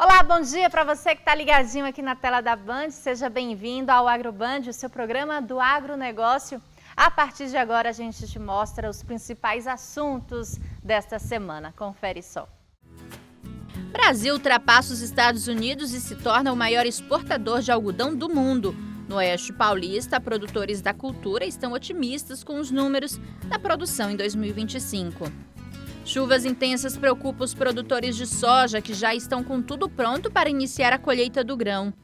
Olá, bom dia para você que está ligadinho aqui na tela da Band. Seja bem-vindo ao AgroBand, o seu programa do agronegócio. A partir de agora a gente te mostra os principais assuntos desta semana. Confere só. Brasil ultrapassa os Estados Unidos e se torna o maior exportador de algodão do mundo. No Oeste Paulista, produtores da cultura estão otimistas com os números da produção em 2025. Chuvas intensas preocupam os produtores de soja, que já estão com tudo pronto para iniciar a colheita do grão.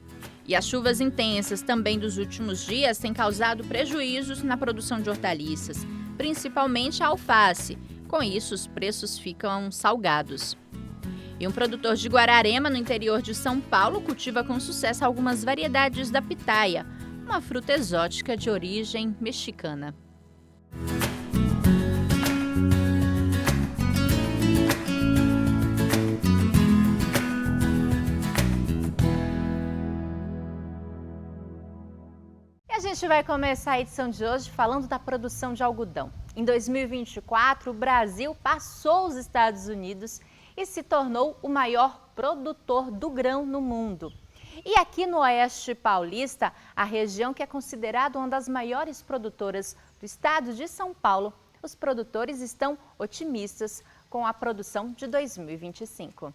E as chuvas intensas também dos últimos dias têm causado prejuízos na produção de hortaliças, principalmente a alface. Com isso, os preços ficam salgados. E um produtor de Guararema, no interior de São Paulo, cultiva com sucesso algumas variedades da pitaia, uma fruta exótica de origem mexicana. A gente vai começar a edição de hoje falando da produção de algodão. Em 2024, o Brasil passou os Estados Unidos e se tornou o maior produtor do grão no mundo. E aqui no Oeste Paulista, a região que é considerada uma das maiores produtoras do estado de São Paulo, os produtores estão otimistas com a produção de 2025.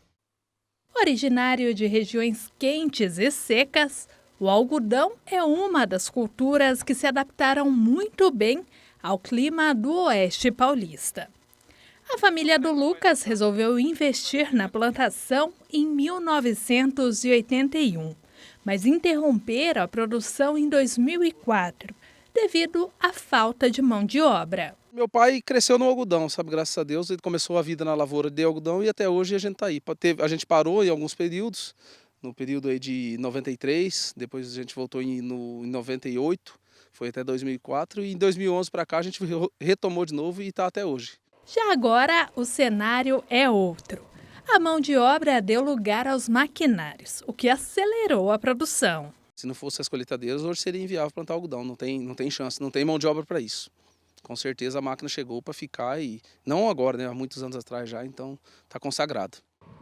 Originário de regiões quentes e secas, o algodão é uma das culturas que se adaptaram muito bem ao clima do Oeste Paulista. A família do Lucas resolveu investir na plantação em 1981, mas interromperam a produção em 2004, devido à falta de mão de obra. Meu pai cresceu no algodão, sabe, graças a Deus, ele começou a vida na lavoura de algodão e até hoje a gente está aí. A gente parou em alguns períodos, no período aí de 93, depois a gente voltou em 98, foi até 2004 e em 2011 para cá a gente retomou de novo e está até hoje. Já agora o cenário é outro. A mão de obra deu lugar aos maquinários, o que acelerou a produção. Se não fosse as colheitadeiras, hoje seria inviável plantar algodão, não tem chance, não tem mão de obra para isso. Com certeza a máquina chegou para ficar e não agora, né, há muitos anos atrás já, então está consagrado.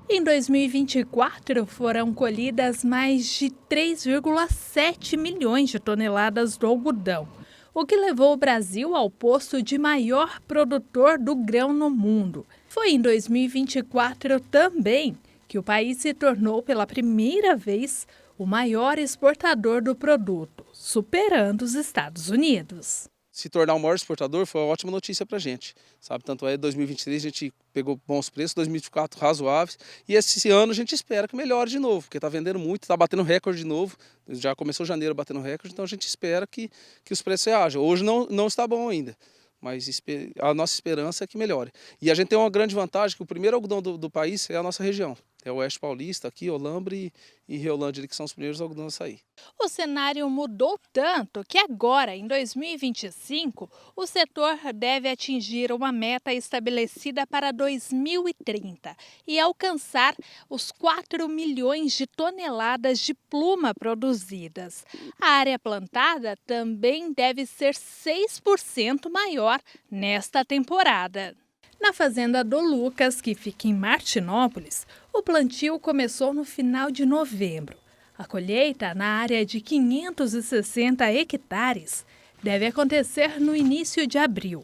Em 2024, foram colhidas mais de 3,7 milhões de toneladas do algodão, o que levou o Brasil ao posto de maior produtor do grão no mundo. Foi em 2024 também que o país se tornou pela primeira vez o maior exportador do produto, superando os Estados Unidos. Se tornar o maior exportador foi uma ótima notícia para a gente, sabe? Tanto é 2023 a gente pegou bons preços, 2024 razoáveis e esse ano a gente espera que melhore de novo, porque está vendendo muito, está batendo recorde de novo, já começou janeiro batendo recorde, então a gente espera que os preços reajam. Hoje não está bom ainda, mas a nossa esperança é que melhore. E a gente tem uma grande vantagem, que o primeiro algodão do país é a nossa região. É o Oeste Paulista, aqui, Olambre e Riolândia, que são os primeiros algodões a sair. O cenário mudou tanto que agora, em 2025, o setor deve atingir uma meta estabelecida para 2030 e alcançar os 4 milhões de toneladas de pluma produzidas. A área plantada também deve ser 6% maior nesta temporada. Na fazenda do Lucas, que fica em Martinópolis, o plantio começou no final de novembro. A colheita, na área de 560 hectares, deve acontecer no início de abril.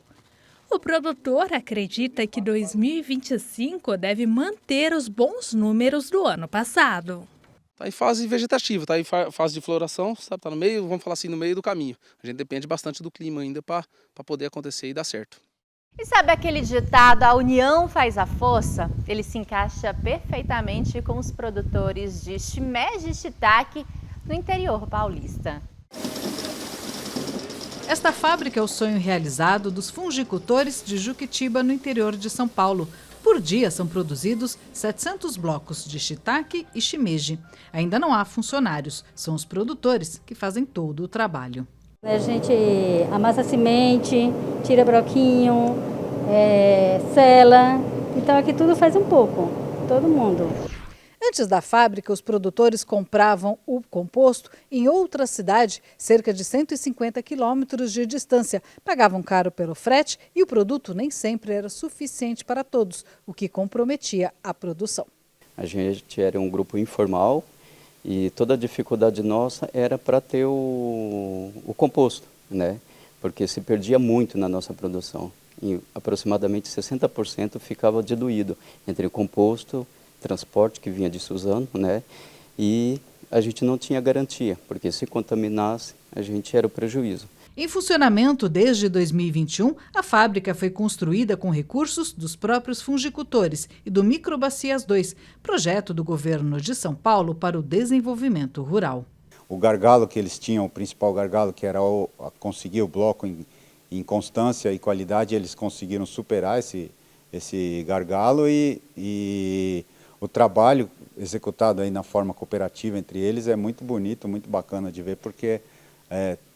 O produtor acredita que 2025 deve manter os bons números do ano passado. Está em fase vegetativa, está em fase de floração, está no meio, vamos falar assim, no meio do caminho. A gente depende bastante do clima ainda para poder acontecer e dar certo. E sabe aquele ditado, a união faz a força? Ele se encaixa perfeitamente com os produtores de shimeji shiitake no interior paulista. Esta fábrica é o sonho realizado dos fungicultores de Juquitiba, no interior de São Paulo. Por dia são produzidos 700 blocos de shiitake e shimeji. Ainda não há funcionários, são os produtores que fazem todo o trabalho. A gente amassa a semente, tira broquinho, sela, então aqui tudo faz um pouco, todo mundo. Antes da fábrica, os produtores compravam o composto em outra cidade, cerca de 150 quilômetros de distância. Pagavam caro pelo frete e o produto nem sempre era suficiente para todos, o que comprometia a produção. A gente era um grupo informal e toda a dificuldade nossa era para ter o composto, né? Porque se perdia muito na nossa produção. E aproximadamente 60% ficava diluído entre o composto, transporte que vinha de Suzano, né? E a gente não tinha garantia, porque se contaminasse, a gente era o prejuízo. Em funcionamento desde 2021, a fábrica foi construída com recursos dos próprios fungicultores e do Microbacias 2, projeto do governo de São Paulo para o desenvolvimento rural. O gargalo que eles tinham, o principal gargalo, que era conseguir o bloco em constância e qualidade, eles conseguiram superar esse gargalo e o trabalho executado aí na forma cooperativa entre eles é muito bonito, muito bacana de ver, porque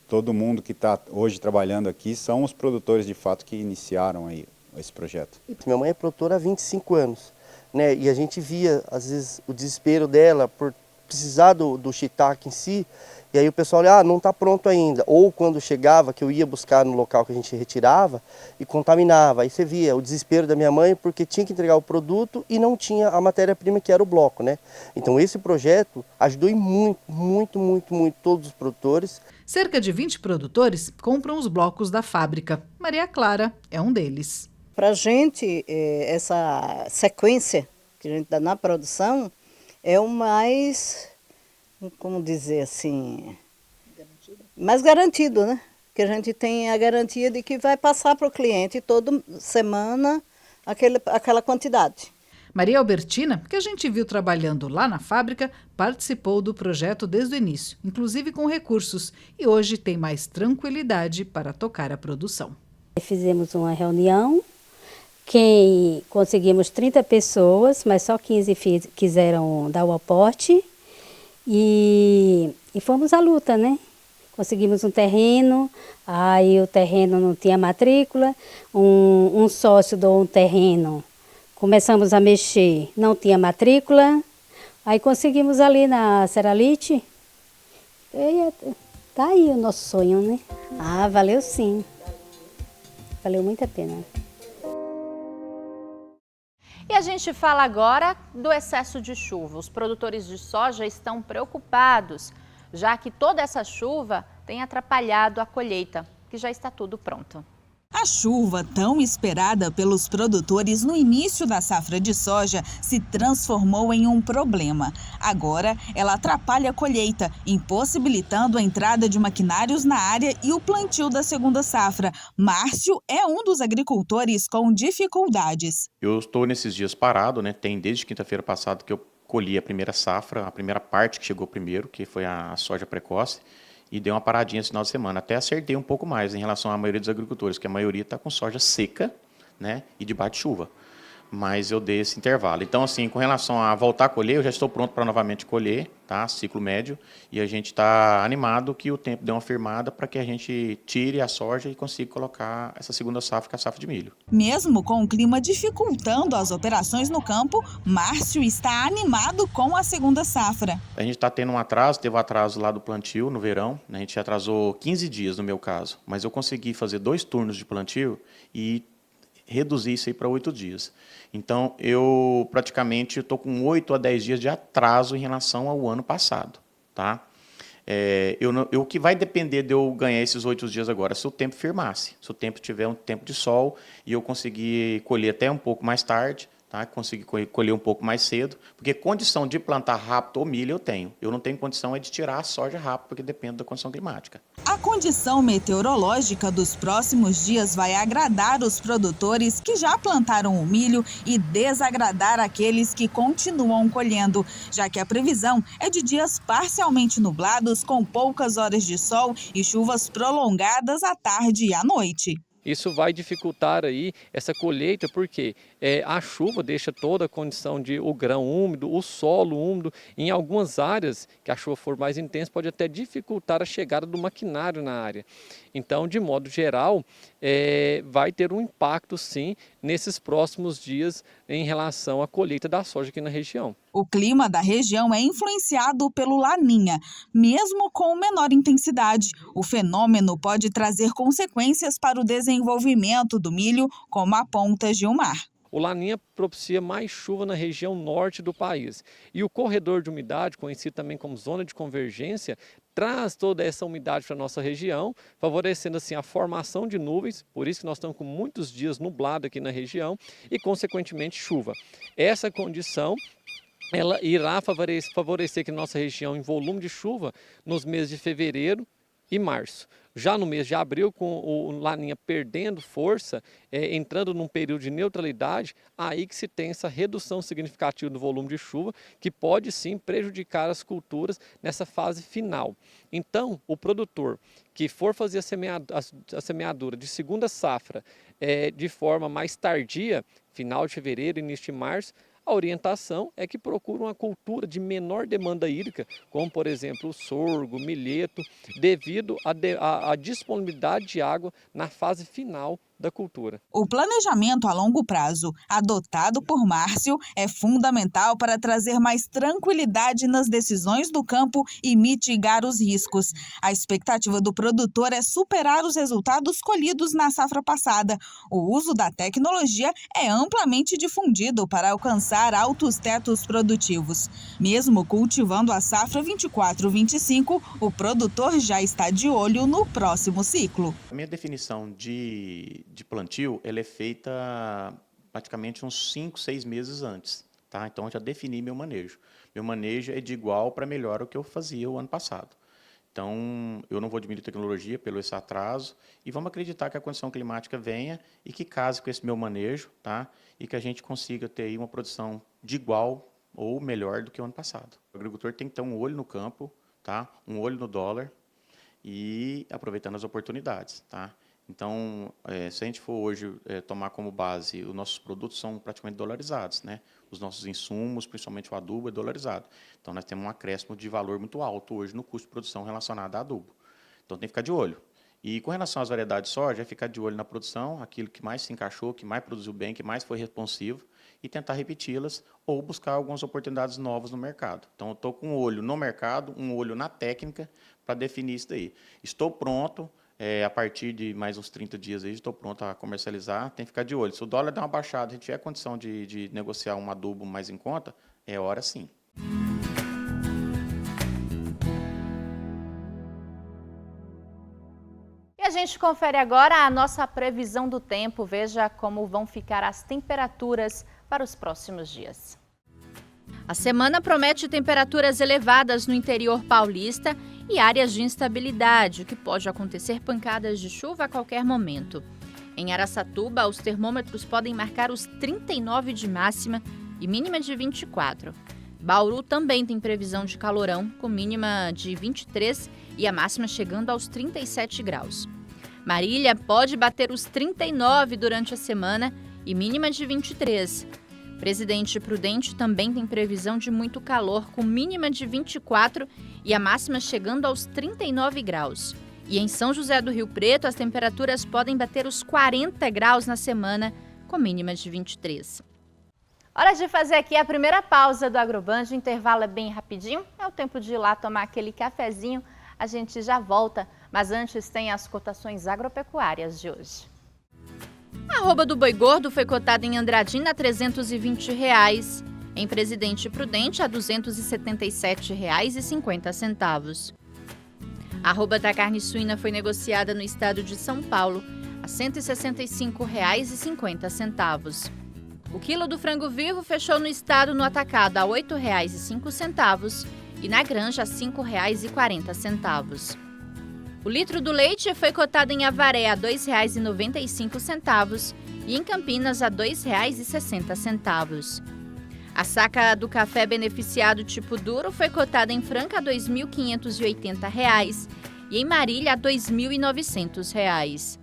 todo mundo que está hoje trabalhando aqui são os produtores de fato que iniciaram aí esse projeto. Minha mãe é produtora há 25 anos, né? E a gente via às vezes o desespero dela por precisar do shiitake em si, e aí o pessoal olha, não está pronto ainda. Ou quando chegava, que eu ia buscar no local que a gente retirava e contaminava. Aí você via o desespero da minha mãe porque tinha que entregar o produto e não tinha a matéria-prima que era o bloco, né? Então esse projeto ajudou muito todos os produtores. Cerca de 20 produtores compram os blocos da fábrica. Maria Clara é um deles. Para a gente, essa sequência que a gente dá na produção é o mais, como dizer assim, mais garantido, né? Que a gente tem a garantia de que vai passar para o cliente toda semana aquela quantidade. Maria Albertina, que a gente viu trabalhando lá na fábrica, participou do projeto desde o início, inclusive com recursos, e hoje tem mais tranquilidade para tocar a produção. Fizemos uma reunião, que conseguimos 30 pessoas, mas só 15 quiseram dar o aporte e fomos à luta, né? Conseguimos um terreno, aí o terreno não tinha matrícula, um sócio doou um terreno. Começamos a mexer, não tinha matrícula, aí conseguimos ali na Ceralite. Tá aí o nosso sonho, né? Ah, valeu sim. Valeu muito a pena. E a gente fala agora do excesso de chuva. Os produtores de soja estão preocupados, já que toda essa chuva tem atrapalhado a colheita, que já está tudo pronto. A chuva, tão esperada pelos produtores no início da safra de soja, se transformou em um problema. Agora, ela atrapalha a colheita, impossibilitando a entrada de maquinários na área e o plantio da segunda safra. Márcio é um dos agricultores com dificuldades. Eu estou nesses dias parado, né? Tem desde quinta-feira passada que eu colhi a primeira safra, a primeira parte que chegou primeiro, que foi a soja precoce. E dei uma paradinha esse final de semana. Até acertei um pouco mais em relação à maioria dos agricultores, que a maioria está com soja seca, né, e debaixo de chuva. Mas eu dei esse intervalo. Então, assim, com relação a voltar a colher, eu já estou pronto para novamente colher, tá? Ciclo médio. E a gente está animado que o tempo dê uma firmada para que a gente tire a soja e consiga colocar essa segunda safra, que é a safra de milho. Mesmo com o clima dificultando as operações no campo, Márcio está animado com a segunda safra. A gente está tendo um atraso, teve um atraso lá do plantio no verão, né? A gente atrasou 15 dias no meu caso, mas eu consegui fazer 2 turnos de plantio e reduzir isso aí para 8 dias. Então, eu praticamente estou com 8 a 10 dias de atraso em relação ao ano passado, tá? O que vai depender de eu ganhar esses 8 dias agora, se o tempo firmasse, se o tempo tiver um tempo de sol e eu conseguir colher até um pouco mais tarde, tá? Conseguir colher um pouco mais cedo, porque condição de plantar rápido o milho eu tenho. Eu não tenho condição de tirar a soja rápido, porque depende da condição climática. A condição meteorológica dos próximos dias vai agradar os produtores que já plantaram o milho e desagradar aqueles que continuam colhendo, já que a previsão é de dias parcialmente nublados, com poucas horas de sol e chuvas prolongadas à tarde e à noite. Isso vai dificultar aí essa colheita, porque a chuva deixa toda a condição de o grão úmido, o solo úmido. Em algumas áreas que a chuva for mais intensa, pode até dificultar a chegada do maquinário na área. Então, de modo geral, vai ter um impacto, sim, nesses próximos dias em relação à colheita da soja aqui na região. O clima da região é influenciado pelo Laninha. Mesmo com menor intensidade, o fenômeno pode trazer consequências para o desenvolvimento do milho, como aponta Gilmar. o Laninha propicia mais chuva na região norte do país. E o corredor de umidade, conhecido também como zona de convergência, traz toda essa umidade para a nossa região, favorecendo assim a formação de nuvens, por isso que nós estamos com muitos dias nublado aqui na região e, consequentemente, chuva. Essa condição ela irá favorecer que nossa região em volume de chuva nos meses de fevereiro e março. Já no mês de abril, com o Laninha perdendo força, entrando num período de neutralidade, aí que se tem essa redução significativa do volume de chuva, que pode sim prejudicar as culturas nessa fase final. Então, o produtor que for fazer a semeadura de segunda safra de forma mais tardia, final de fevereiro, início de março, a orientação é que procure uma cultura de menor demanda hídrica, como por exemplo o sorgo, o milheto, devido à disponibilidade de água na fase final da cultura. O planejamento a longo prazo, adotado por Márcio, é fundamental para trazer mais tranquilidade nas decisões do campo e mitigar os riscos. A expectativa do produtor é superar os resultados colhidos na safra passada. O uso da tecnologia é amplamente difundido para alcançar altos tetos produtivos. Mesmo cultivando a safra 24-25, o produtor já está de olho no próximo ciclo. A minha definição de plantio, ela é feita praticamente uns 5, 6 meses antes, tá? Então, eu já defini meu manejo. Meu manejo é de igual para melhor o que eu fazia o ano passado. Então, eu não vou diminuir tecnologia pelo esse atraso e vamos acreditar que a condição climática venha e que case com esse meu manejo, tá? E que a gente consiga ter aí uma produção de igual ou melhor do que o ano passado. O agricultor tem que ter um olho no campo, tá? Um olho no dólar e aproveitando as oportunidades, tá? Então, se a gente for hoje tomar como base, os nossos produtos são praticamente dolarizados, né? Os nossos insumos, principalmente o adubo, é dolarizado. Então, nós temos um acréscimo de valor muito alto hoje no custo de produção relacionado a adubo. Então, tem que ficar de olho. E com relação às variedades de soja, é ficar de olho na produção, aquilo que mais se encaixou, que mais produziu bem, que mais foi responsivo, e tentar repeti-las ou buscar algumas oportunidades novas no mercado. Então, eu estou com um olho no mercado, um olho na técnica, para definir isso daí. Estou pronto. A partir de mais uns 30 dias aí, estou pronto a comercializar, tem que ficar de olho. Se o dólar der uma baixada, a gente tiver condição de negociar um adubo mais em conta, é hora sim. E a gente confere agora a nossa previsão do tempo. Veja como vão ficar as temperaturas para os próximos dias. A semana promete temperaturas elevadas no interior paulista e áreas de instabilidade, o que pode acontecer pancadas de chuva a qualquer momento. Em Araçatuba, os termômetros podem marcar os 39 de máxima e mínima de 24. Bauru também tem previsão de calorão, com mínima de 23 e a máxima chegando aos 37 graus. Marília pode bater os 39 durante a semana e mínima de 23. Presidente Prudente também tem previsão de muito calor, com mínima de 24 e a máxima chegando aos 39 graus. E em São José do Rio Preto, as temperaturas podem bater os 40 graus na semana, com mínima de 23. Hora de fazer aqui a primeira pausa do Agroband. O intervalo é bem rapidinho, é o tempo de ir lá tomar aquele cafezinho. A gente já volta, mas antes tem as cotações agropecuárias de hoje. A arroba do boi gordo foi cotada em Andradina a R$ 320, em Presidente Prudente a R$ 277,50. A arroba da carne suína foi negociada no estado de São Paulo a R$ 165,50. O quilo do frango vivo fechou no estado no atacado a R$ 8,05 e na granja a R$ 5,40. O litro do leite foi cotado em Avaré a R$ 2,95 e em Campinas a R$ 2,60. A saca do café beneficiado tipo duro foi cotada em Franca a R$ 2.580 e em Marília a R$ 2.900.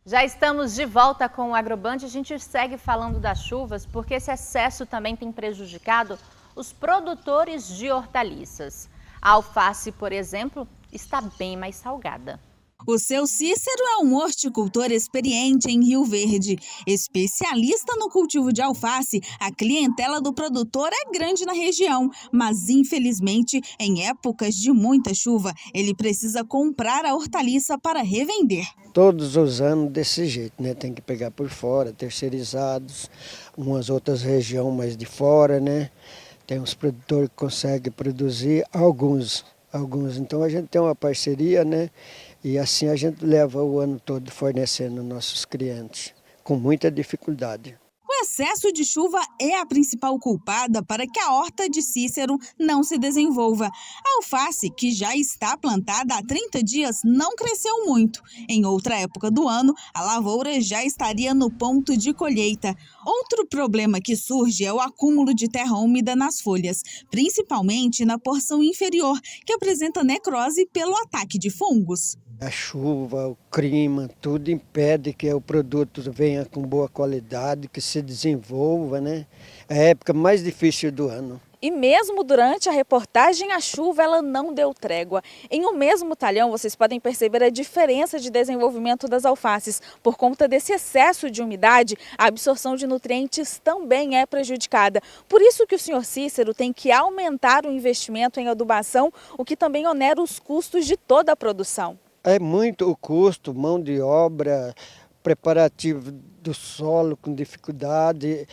Já estamos de volta com o Agroband. A gente segue falando das chuvas porque esse excesso também tem prejudicado os produtores de hortaliças. A alface, por exemplo, está bem mais salgada. O seu Cícero é um horticultor experiente em Rio Verde. Especialista no cultivo de alface, a clientela do produtor é grande na região, mas infelizmente, em épocas de muita chuva, ele precisa comprar a hortaliça para revender. Todos os anos desse jeito, né? Tem que pegar por fora, terceirizados, umas outras regiões mais de fora, né? Tem uns produtores que conseguem produzir, alguns. Então a gente tem uma parceria, né? E assim a gente leva o ano todo fornecendo nossos clientes, com muita dificuldade. O excesso de chuva é a principal culpada para que a horta de Cícero não se desenvolva. A alface, que já está plantada há 30 dias, não cresceu muito. Em outra época do ano, a lavoura já estaria no ponto de colheita. Outro problema que surge é o acúmulo de terra úmida nas folhas, principalmente na porção inferior, que apresenta necrose pelo ataque de fungos. A chuva, o clima, tudo impede que o produto venha com boa qualidade, que se desenvolva, né? É a época mais difícil do ano. E mesmo durante a reportagem, a chuva ela não deu trégua. Em um mesmo talhão, vocês podem perceber a diferença de desenvolvimento das alfaces. Por conta desse excesso de umidade, a absorção de nutrientes também é prejudicada. Por isso que o senhor Cícero tem que aumentar o investimento em adubação, o que também onera os custos de toda a produção. É muito o custo, mão de obra, preparativo do solo com dificuldade,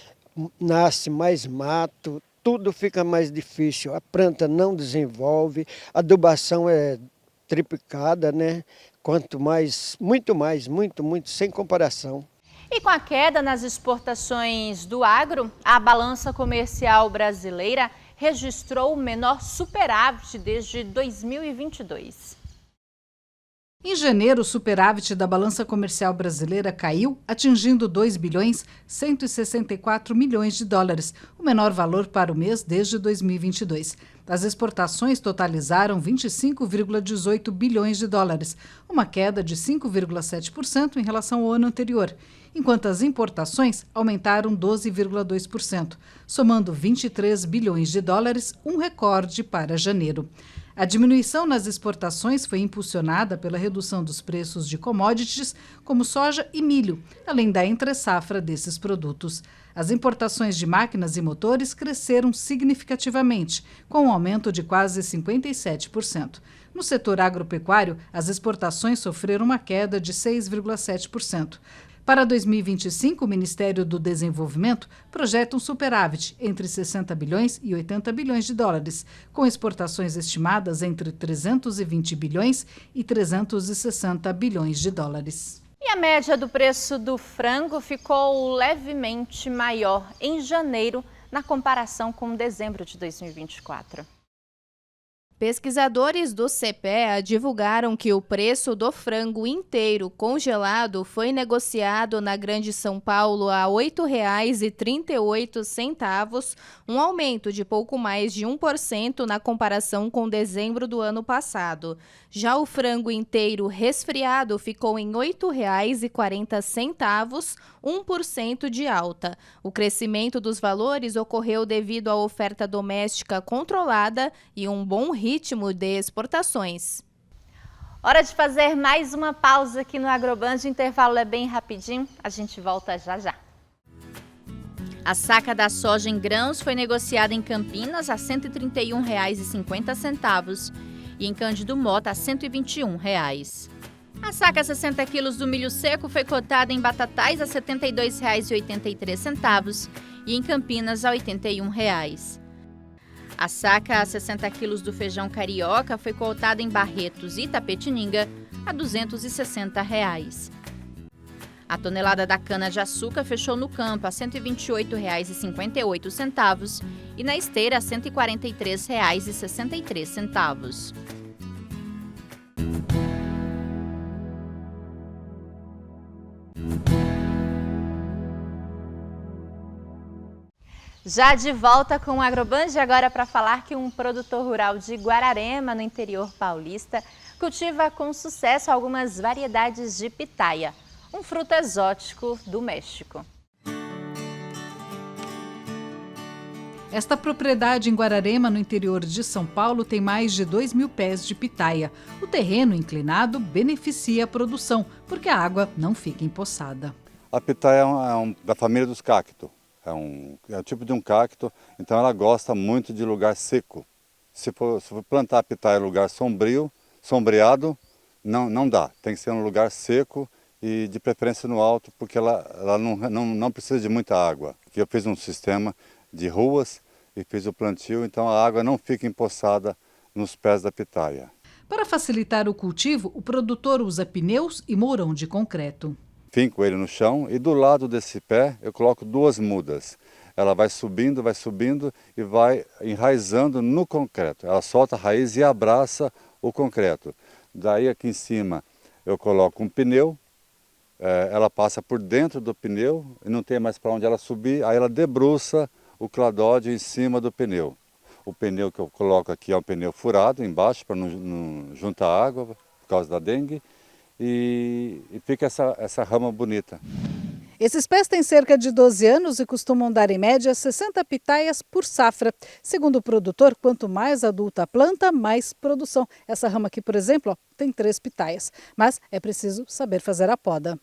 nasce mais mato, tudo fica mais difícil. A planta não desenvolve, a adubação é triplicada, né? Quanto mais, muito, sem comparação. E com a queda nas exportações do agro, a balança comercial brasileira registrou o menor superávit desde 2022. Em janeiro, o superávit da balança comercial brasileira caiu, atingindo 2 bilhões 164 milhões de dólares, o menor valor para o mês desde 2022. As exportações totalizaram 25,18 bilhões de dólares, uma queda de 5,7% em relação ao ano anterior, enquanto as importações aumentaram 12,2%, somando 23 bilhões de dólares, um recorde para janeiro. A diminuição nas exportações foi impulsionada pela redução dos preços de commodities como soja e milho, além da entre-safra desses produtos. As importações de máquinas e motores cresceram significativamente, com um aumento de quase 57%. No setor agropecuário, as exportações sofreram uma queda de 6,7%. Para 2025, o Ministério do Desenvolvimento projeta um superávit entre 60 bilhões e 80 bilhões de dólares, com exportações estimadas entre 320 bilhões e 360 bilhões de dólares. E a média do preço do frango ficou levemente maior em janeiro, na comparação com dezembro de 2024. Pesquisadores do CPEA divulgaram que o preço do frango inteiro congelado foi negociado na Grande São Paulo a R$ 8,38, um aumento de pouco mais de 1% na comparação com dezembro do ano passado. Já o frango inteiro resfriado ficou em R$ 8,40, 1% de alta. O crescimento dos valores ocorreu devido à oferta doméstica controlada e um bom ritmo de exportações. Hora de fazer mais uma pausa aqui no Agroband. O intervalo é bem rapidinho, a gente volta já já. A saca da soja em grãos foi negociada em Campinas a R$ 131,50 e em Cândido Mota a R$ 121. A saca 60 quilos do milho seco foi cotada em Batatais a R$ 72,83 e em Campinas a R$ 81. A saca 60 quilos do feijão carioca foi cotada em Barretos e Itapetininga a R$ 260. A tonelada da cana-de-açúcar fechou no campo a R$ 128,58 e na esteira a R$ 143,63. Já de volta com o Agroband, agora para falar que um produtor rural de Guararema, no interior paulista, cultiva com sucesso algumas variedades de pitaia, um fruto exótico do México. Esta propriedade em Guararema, no interior de São Paulo, tem mais de 2.000 pés de pitaia. O terreno inclinado beneficia a produção, porque a água não fica empoçada. A pitaia é da família dos cactos. É o tipo de um cacto, então ela gosta muito de lugar seco. Se for plantar a pitaia em lugar sombreado, não dá. Tem que ser um lugar seco e de preferência no alto, porque ela não precisa de muita água. Aqui eu fiz um sistema de ruas e fiz o plantio, então a água não fica empoçada nos pés da pitaia. Para facilitar o cultivo, o produtor usa pneus e mourão de concreto. Finco ele no chão e do lado desse pé eu coloco 2 mudas. Ela vai subindo e vai enraizando no concreto. Ela solta a raiz e abraça o concreto. Daí aqui em cima eu coloco um pneu, ela passa por dentro do pneu e não tem mais para onde ela subir, aí ela debruça o cladódio em cima do pneu. O pneu que eu coloco aqui é um pneu furado embaixo para não juntar água por causa da dengue e fica essa rama bonita. Esses pés têm cerca de 12 anos e costumam dar em média 60 pitaias por safra. Segundo o produtor, quanto mais adulta a planta, mais produção. Essa rama aqui, por exemplo, tem 3 pitaias, mas é preciso saber fazer a poda.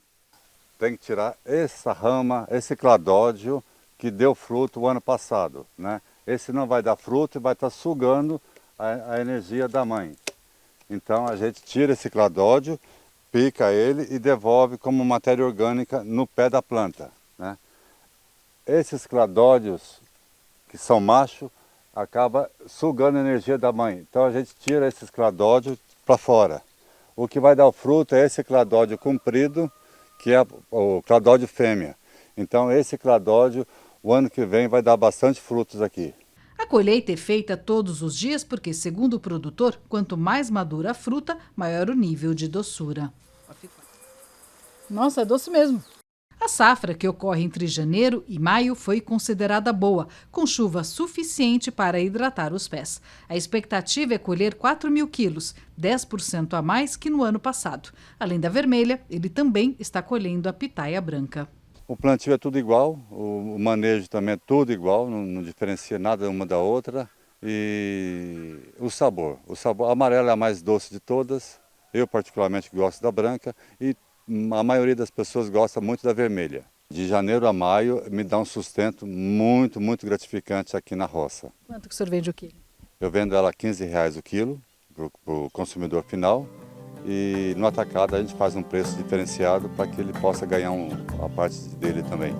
Tem que tirar essa rama, esse cladódio que deu fruto o ano passado, né? Esse não vai dar fruto e vai estar sugando a energia da mãe. Então a gente tira esse cladódio, pica ele e devolve como matéria orgânica no pé da planta, né? Esses cladódios, que são machos, acabam sugando a energia da mãe. Então a gente tira esses cladódios para fora. O que vai dar o fruto é esse cladódio comprido, que é o cladódio fêmea. Então esse cladódio, o ano que vem, vai dar bastante frutos aqui. A colheita é feita todos os dias porque, segundo o produtor, quanto mais madura a fruta, maior o nível de doçura. Nossa, é doce mesmo. A safra, que ocorre entre janeiro e maio, foi considerada boa, com chuva suficiente para hidratar os pés. A expectativa é colher 4.000 quilos, 10% a mais que no ano passado. Além da vermelha, ele também está colhendo a pitaia branca. O plantio é tudo igual, o manejo também é tudo igual, não diferencia nada uma da outra. E o sabor amarelo é a mais doce de todas. Eu particularmente gosto da branca e a maioria das pessoas gosta muito da vermelha. De janeiro a maio me dá um sustento muito gratificante aqui na roça. Quanto que o senhor vende o quilo? Eu vendo ela a R$15 o quilo para o consumidor final e no atacado a gente faz um preço diferenciado para que ele possa ganhar a parte dele também.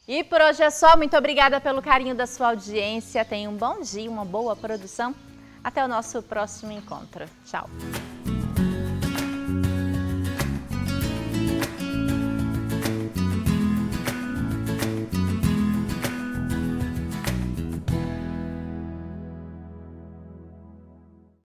E por hoje é só. Muito obrigada pelo carinho da sua audiência. Tenha um bom dia, uma boa produção. Até o nosso próximo encontro. Tchau.